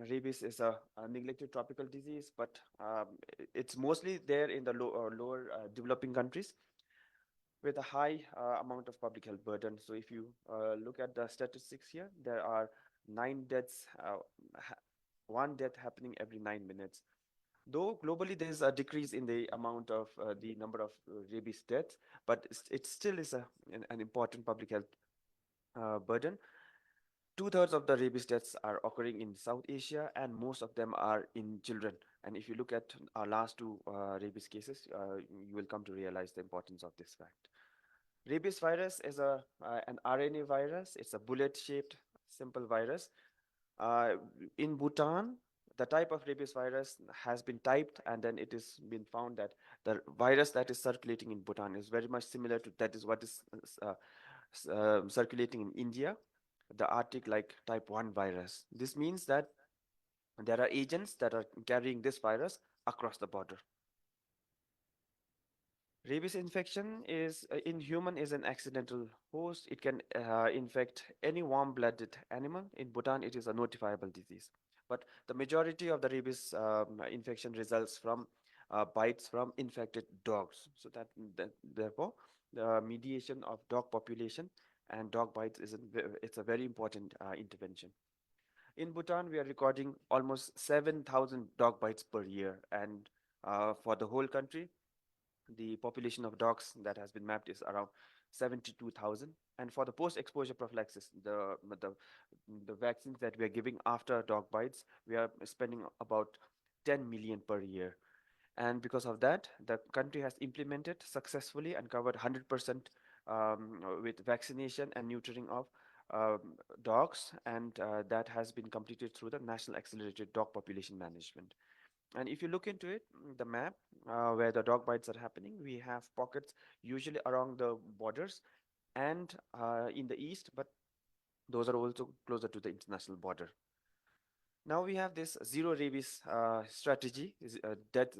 rabies is a neglected tropical disease, but it's mostly there in the lower developing countries with a high amount of public health burden. So if you look at the statistics here, there are nine deaths, one death happening every 9 minutes. Though globally there is a decrease in the amount of the number of rabies deaths, but it still is an important public health burden. Two-thirds of the rabies deaths are occurring in South Asia, and most of them are in children. And if you look at our last two rabies cases, you will come to realize the importance of this fact. Rabies virus is an RNA virus. It's a bullet-shaped, simple virus. Uh, in Bhutan, the type of rabies virus has been typed, and then it has been found that the virus that is circulating in Bhutan is very much similar to that is what is circulating in India, the Arctic like type 1 virus. This means that there are agents that are carrying this virus across the border. Rabies infection is in human is an accidental host. It can infect any warm-blooded animal. In Bhutan, it is a notifiable disease. But the majority of the rabies infection results from bites from infected dogs. So that therefore, the mediation of dog population and dog bites it's a very important intervention. In Bhutan, we are recording almost 7,000 dog bites per year, and for the whole country, the population of dogs that has been mapped is around 72,000. And for the post-exposure prophylaxis, the vaccines that we are giving after dog bites, we are spending about 10 million per year. And because of that, the country has implemented successfully and covered 100% with vaccination and neutering of dogs, and that has been completed through the National Accelerated Dog Population Management. And if you look into it, the map where the dog bites are happening, we have pockets usually around the borders and in the east, but those are also closer to the international border. Now we have this zero rabies strategy,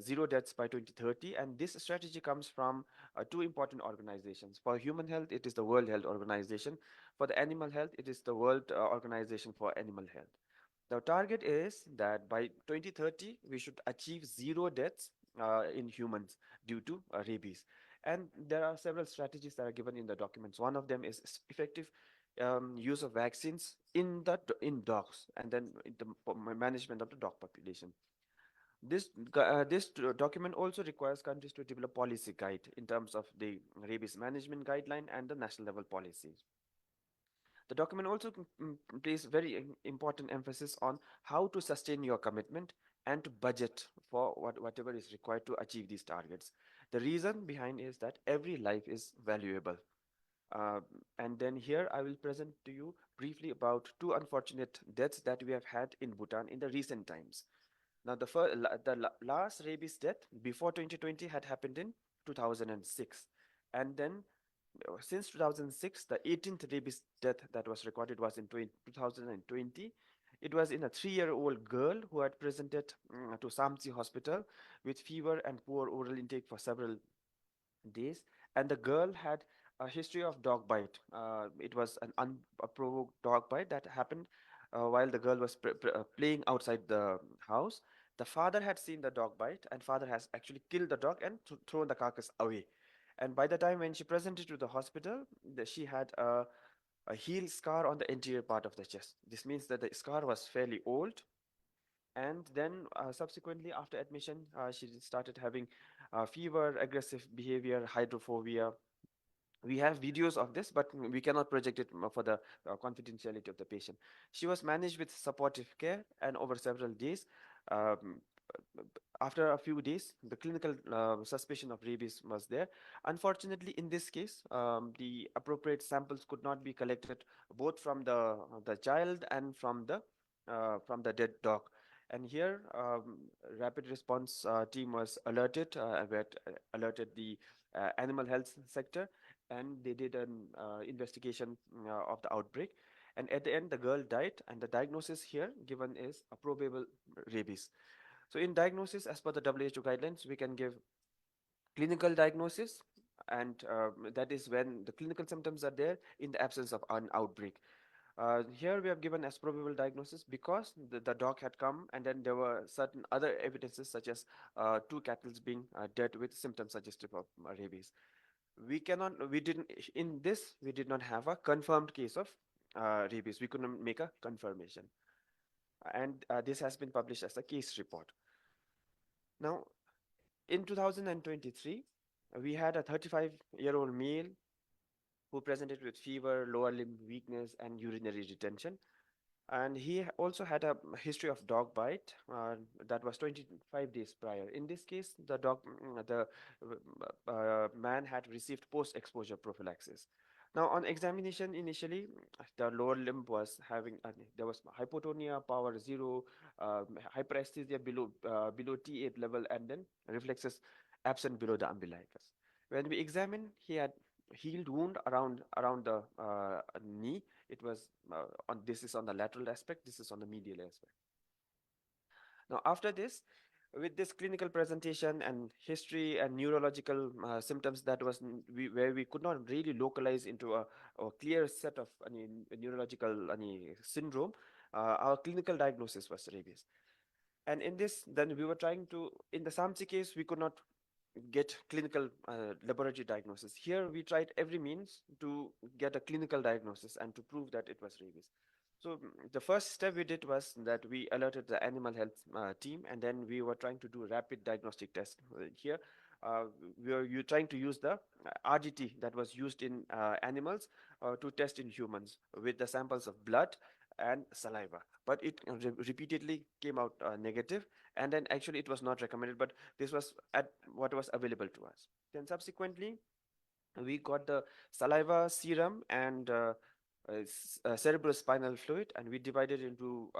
zero deaths by 2030, and this strategy comes from two important organizations. For human health, it is the World Health Organization. For the animal health, it is the World Organization for Animal Health. The target is that by 2030, we should achieve zero deaths in humans due to rabies. And there are several strategies that are given in the documents. One of them is effective use of vaccines in dogs, and then the management of the dog population. This document also requires countries to develop policy guide in terms of the rabies management guideline and the national level policies. The document also places very important emphasis on how to sustain your commitment and to budget for whatever is required to achieve these targets. The reason behind is that every life is valuable. Uh, and then here I will present to you briefly about two unfortunate deaths that we have had in Bhutan in the recent times. Now, last rabies death before 2020 had happened in 2006. And then since 2006, the 18th rabies death that was recorded was in 2020. It was in a 3-year-old girl who had presented to Samsi Hospital with fever and poor oral intake for several days. And the girl had a history of dog bite. It was an unprovoked dog bite that happened while the girl was playing outside the house. The father had seen the dog bite, and father has actually killed the dog and thrown the carcass away. And by the time when she presented to the hospital, she had a heel scar on the anterior part of the chest. This means that the scar was fairly old. And then subsequently, after admission, she started having fever, aggressive behavior, hydrophobia. We have videos of this, but we cannot project it for the confidentiality of the patient. She was managed with supportive care, and over several days, um, after a few days, the clinical suspicion of rabies was there. Unfortunately, in this case, the appropriate samples could not be collected both from the child and from the dead dog. And here, rapid response team was alerted, alerted the animal health sector, and they did an investigation of the outbreak. And at the end, the girl died, and the diagnosis here given is a probable rabies. So in diagnosis, as per the WHO guidelines, we can give clinical diagnosis, and that is when the clinical symptoms are there in the absence of an outbreak. Here we have given as probable diagnosis because the dog had come and then there were certain other evidences such as two cattle being dead with symptoms suggestive of rabies. We didn't, in this, we did not have a confirmed case of rabies. We couldn't make a confirmation. And this has been published as a case report. Now, in 2023, we had a 35-year-old male who presented with fever, lower limb weakness, and urinary retention. And he also had a history of dog bite that was 25 days prior. In this case, the man had received post-exposure prophylaxis. Now, on examination, initially, the lower limb was having there was hypotonia, power zero, hyperesthesia below T8 level, and then reflexes absent below the umbilicus. When we examined, he had healed wound around the knee. It was on this is on the lateral aspect, this is on the medial aspect. Now, after this, with this clinical presentation and history and neurological symptoms that was where we could not really localize into a clear set of neurological syndrome, our clinical diagnosis was rabies. And in this, then we were trying to, in the Samsi case, we could not get clinical laboratory diagnosis. Here, we tried every means to get a clinical diagnosis and to prove that it was rabies. So the first step we did was that we alerted the animal health team, and then we were trying to do rapid diagnostic tests. Here, uh, we were trying to use the RDT that was used in animals to test in humans with the samples of blood and saliva. But it repeatedly came out negative, and then actually it was not recommended, but this was at what was available to us. Then subsequently, we got the saliva, serum, and cerebrospinal fluid, and we divided into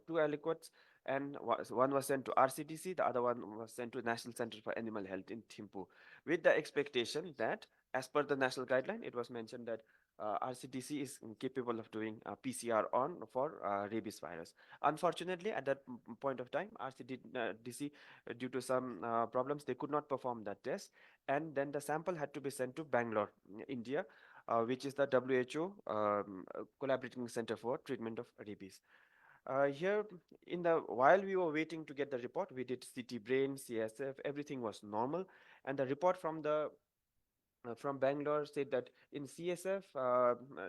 two aliquots, and one was sent to RCTC, the other one was sent to National Center for Animal Health in Thimphu, with the expectation that, as per the national guideline, it was mentioned that RCTC is capable of doing PCR on for rabies virus. Unfortunately, at that point of time, RCTC, due to some problems, they could not perform that test, and then the sample had to be sent to Bangalore, India, which is the WHO Collaborating Center for Treatment of Rabies. Here, while we were waiting to get the report, we did CT brain, CSF, everything was normal, and the report from Bangalore said that in CSF,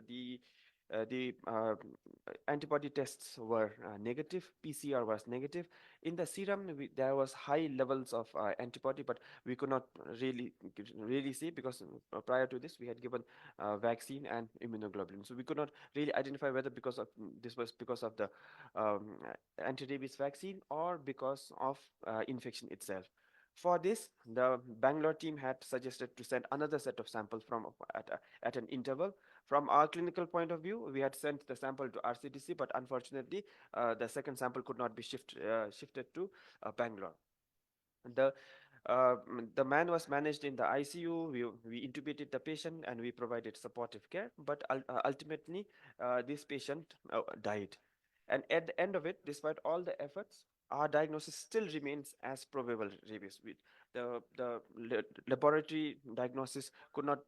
the antibody tests were negative, PCR was negative. In the serum, there was high levels of antibody, but we could not really see because prior to this we had given vaccine and immunoglobulin, so we could not really identify whether this was because of the um, anti-rabies vaccine or because of infection itself. For this, the Bangalore team had suggested to send another set of samples at an interval. From our clinical point of view, we had sent the sample to RCTC, but unfortunately, the second sample could not be shifted to Bangalore. The the man was managed in the ICU. We intubated the patient and we provided supportive care. But ultimately, this patient died. And at the end of it, despite all the efforts, our diagnosis still remains as probable rabies. The laboratory diagnosis could not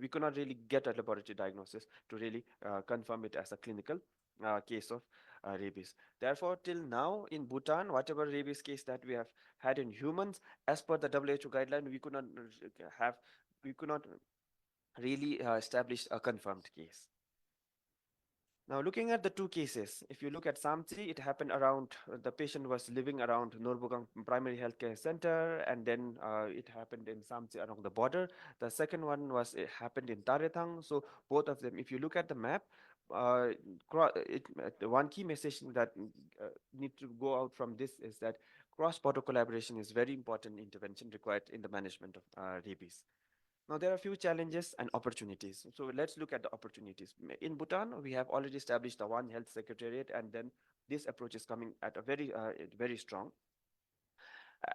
we could not really get a laboratory diagnosis to really confirm it as a clinical case of rabies. Therefore, till now in Bhutan, whatever rabies case that we have had in humans, as per the WHO guideline, have we could not really establish a confirmed case. Now, looking at the two cases, if you look at Samti, it happened around, the patient was living around Norbugang Primary Healthcare Center, and then it happened in Samti along the border. The second one it happened in Taretang. So both of them, if you look at the map, the one key message that need to go out from this is that cross-border collaboration is very important intervention required in the management of rabies. Now, there are a few challenges and opportunities. So let's look at the opportunities. In Bhutan, we have already established the One Health Secretariat, and then this approach is coming at a very strong.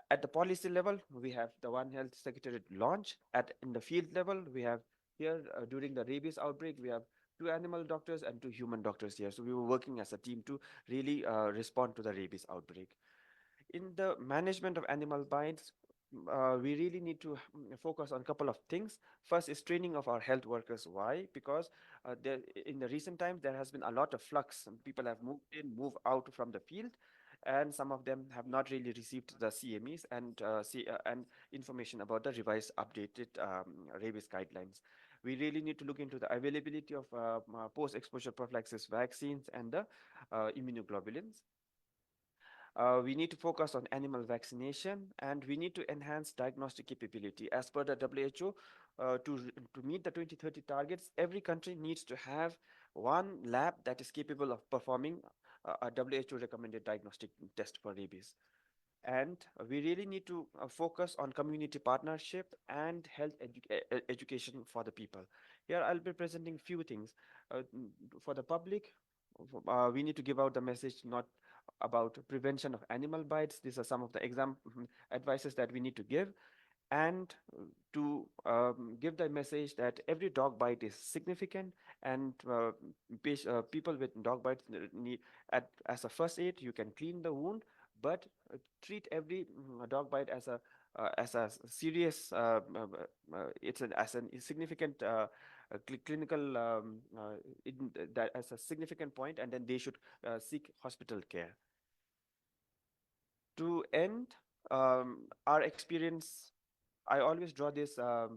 At the policy level, we have the One Health Secretariat launch. In the field level, we have here during the rabies outbreak, we have 2 animal doctors and 2 human doctors here. So we were working as a team to really respond to the rabies outbreak. In the management of animal bites, we really need to focus on a couple of things. First is training of our health workers. Why? Because in the recent times, there has been a lot of flux. Some people have moved in, moved out from the field, and some of them have not really received the CMEs and information about the revised, updated rabies guidelines. We really need to look into the availability of post-exposure prophylaxis vaccines and the immunoglobulins. We need to focus on animal vaccination, and we need to enhance diagnostic capability. As per the WHO, to meet the 2030 targets, every country needs to have one lab that is capable of performing a WHO recommended diagnostic test for rabies. And we really need to focus on community partnership and health education for the people. Here I'll be presenting few things. For the public, we need to give out the message not about prevention of animal bites. These are some of the advices that we need to give, and to give the message that every dog bite is significant, and people with dog bites need, as a first aid, you can clean the wound, but treat every dog bite as a serious, it's an as a significant clinical that as a significant point, and then they should seek hospital care. To end our experience, I always draw this. I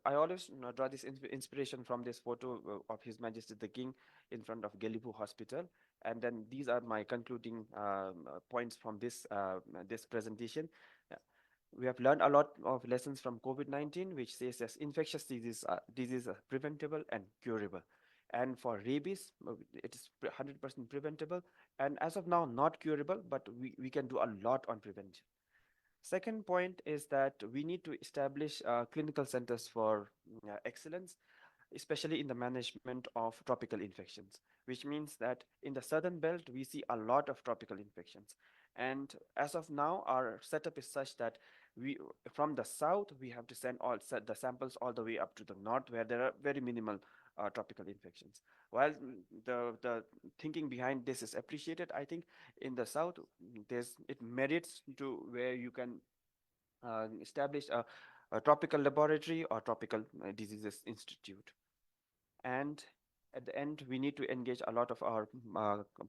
always draw this inspiration from this photo of His Majesty the King in front of Gyalpo Hospital, and then these are my concluding points from this presentation. Uh, We have learned a lot of lessons from COVID-19, which says that infectious diseases are preventable and curable. And for rabies, it is 100% preventable, and as of now, not curable, but we can do a lot on prevention. Second point is that we need to establish clinical centers for excellence, especially in the management of tropical infections, which means that in the southern belt, we see a lot of tropical infections. And as of now, our setup is such that from the south, we have to send the samples all the way up to the north, where there are very minimal tropical infections. While the thinking behind this is appreciated, I think in the south, it merits to where you can establish a tropical laboratory or tropical diseases institute. And at the end, we need to engage a lot of our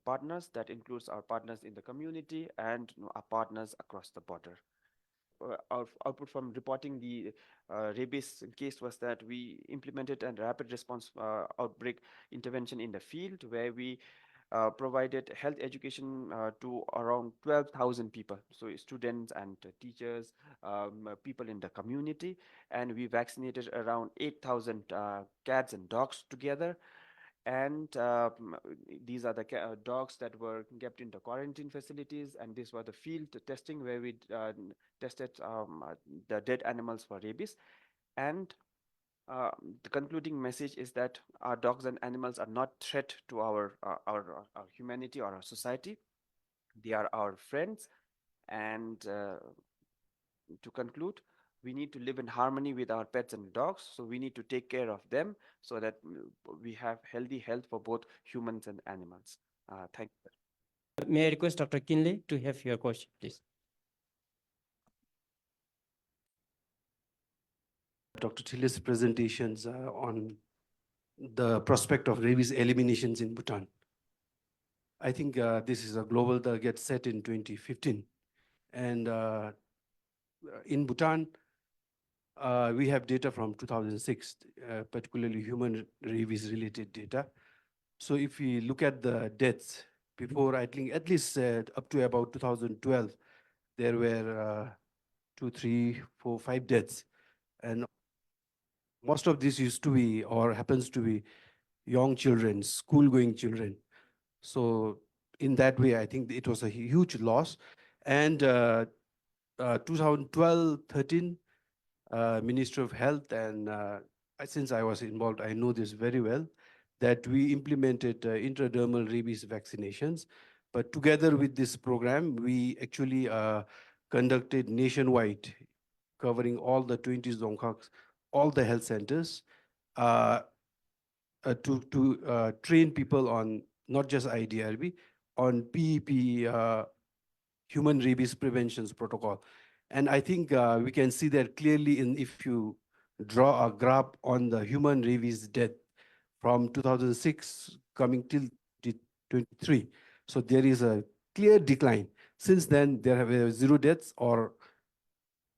partners. That includes our partners in the community and our partners across the border. Our output from reporting the rabies case was that we implemented a rapid response outbreak intervention in the field, where we provided health education to around 12,000 people, so students and teachers, people in the community, and we vaccinated around 8,000 cats and dogs together. And these are the dogs that were kept in the quarantine facilities, and these were the field testing where we tested the dead animals for rabies. And the concluding message is that our dogs and animals are not threat to our humanity or our society. They are our friends. And to conclude, we need to live in harmony with our pets and dogs. So we need to take care of them so that we have healthy health for both humans and animals. Thank you. May I request Dr. Kinley to have your question, please? Dr. Thile's presentations on the prospect of rabies eliminations in Bhutan. I think this is a global target set in 2015. And in Bhutan, we have data from 2006, particularly human rabies related data. So if we look at the deaths before, I think at least up to about 2012, there were 2, 3, 4, 5 deaths. And most of this used to be or happens to be young children, school-going children. So in that way, I think it was a huge loss. And 2012, 13, Ministry of Health, and since I was involved, I know this very well, that we implemented intradermal rabies vaccinations. But together with this program, we actually conducted nationwide, covering all the 20 Dzongkhaks, all the health centers, to train people on not just IDRB, on PEP human rabies prevention protocol. And I think we can see that clearly in if you draw a graph on the human rabies death from 2006 coming till 2023. So there is a clear decline. Since then, there have been zero deaths, or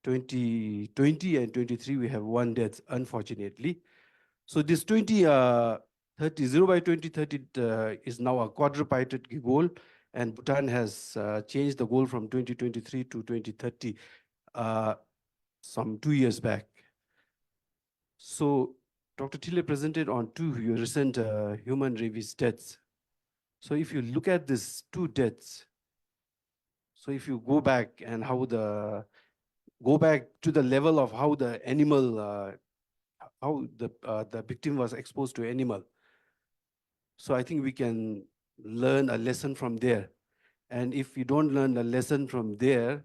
2020 and 23, we have one death, unfortunately. So this 2030, 0 by 2030 is now a quadruped goal, and Bhutan has changed the goal from 2023 to 2030 some 2 years back. So Dr. Tille presented on two recent human rabies deaths. So if you look at these two deaths, so if you go back to the level of how the animal, how the victim was exposed to animal. So I think we can learn a lesson from there. And if we don't learn a lesson from there,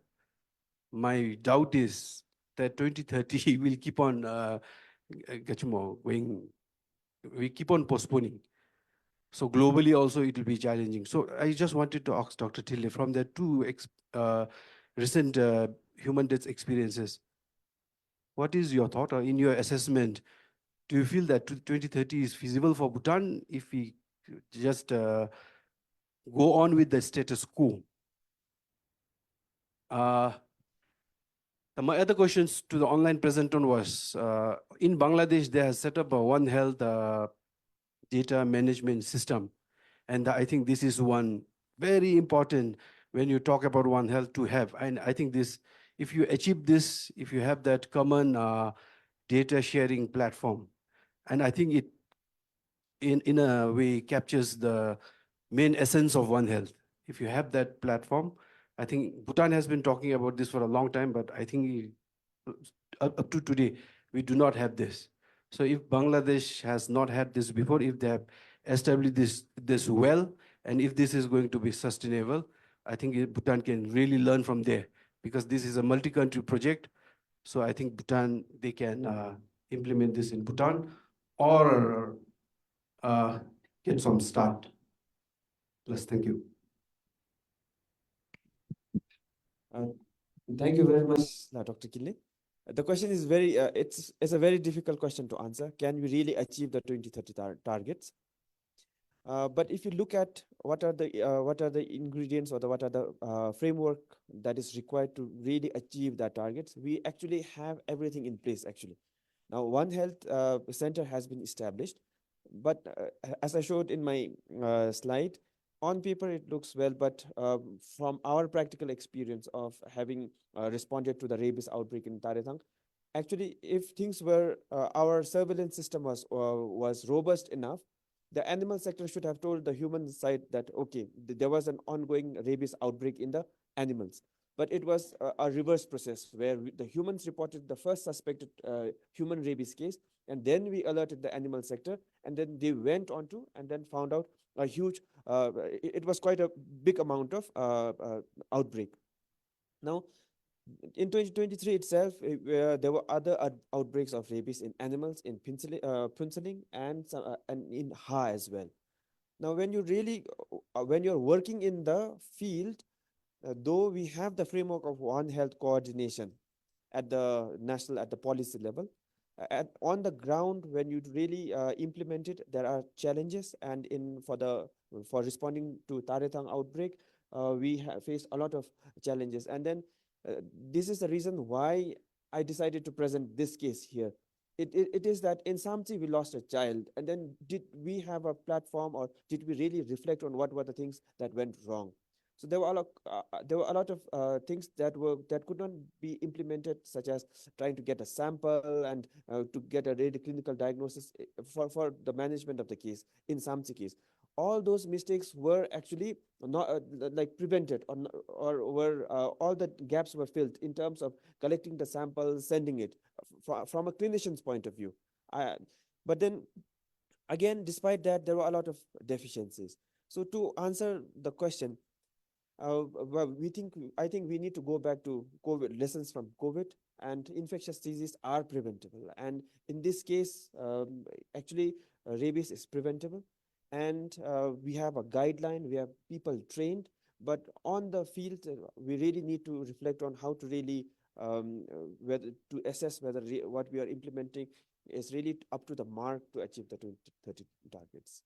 my doubt is that 2030 will keep on going, we keep on postponing. So globally also it will be challenging. So I just wanted to ask Dr. Tille, from the two recent human deaths experiences, what is your thought, or in your assessment, do you feel that 2030 is feasible for Bhutan if we just go on with the status quo? My other questions to the online presenter was, in Bangladesh, they have set up a One Health data management system. And I think this is one very important when you talk about One Health to have. And I think this, if you achieve this, if you have that common data sharing platform, and I think it in a way captures the main essence of One Health. If you have that platform, I think Bhutan has been talking about this for a long time, but I think up to today, we do not have this. So if Bangladesh has not had this before, if they have established this well, and if this is going to be sustainable, I think Bhutan can really learn from there, because this is a multi-country project. So I think Bhutan, they can implement this in Bhutan, or uh, get some start. Plus, thank you. Uh, Thank you very much, Dr. Kille. The question is it's a very difficult question to answer. Can we really achieve the 2030 targets? But if you look at what are the ingredients, or what are the framework that is required to really achieve that targets, we actually have everything in place actually. Now, One Health Center has been established, but as I showed in my slide, on paper it looks well, but from our practical experience of having responded to the rabies outbreak in Taretang, actually, if things were our surveillance system was robust enough, the animal sector should have told the human side that okay, there was an ongoing rabies outbreak in the animals, but it was a reverse process where the humans reported the first suspected human rabies case, and then we alerted the animal sector, and then they went on to and then found out a huge it was quite a big amount of outbreak. Now, in 2023 itself, there were other outbreaks of rabies in animals in Punsaling and in Ha as well. Now, when you really, when you're working in the field, though we have the framework of One Health coordination at the policy level, on the ground, when you really implement it, there are challenges, and for responding to Taretang outbreak, we have faced a lot of challenges, and then this is the reason why I decided to present this case here. It is that in Samti we lost a child, and then did we have a platform, or did we really reflect on what were the things that went wrong? So there were a lot of things that could not be implemented, such as trying to get a sample and to get a really clinical diagnosis for the management of the case in Samti case. All those mistakes were actually not like prevented, or were all the gaps were filled in terms of collecting the sample, sending it from a clinician's point of view. But then again, despite that, there were a lot of deficiencies. So to answer the question, well, I think we need to go back to COVID, lessons from COVID, and infectious diseases are preventable. And in this case, actually, rabies is preventable, and we have a guideline. We have people trained, But on the field, we really need to reflect on how to really whether to assess whether what we are implementing is really up to the mark to achieve the 2030 targets.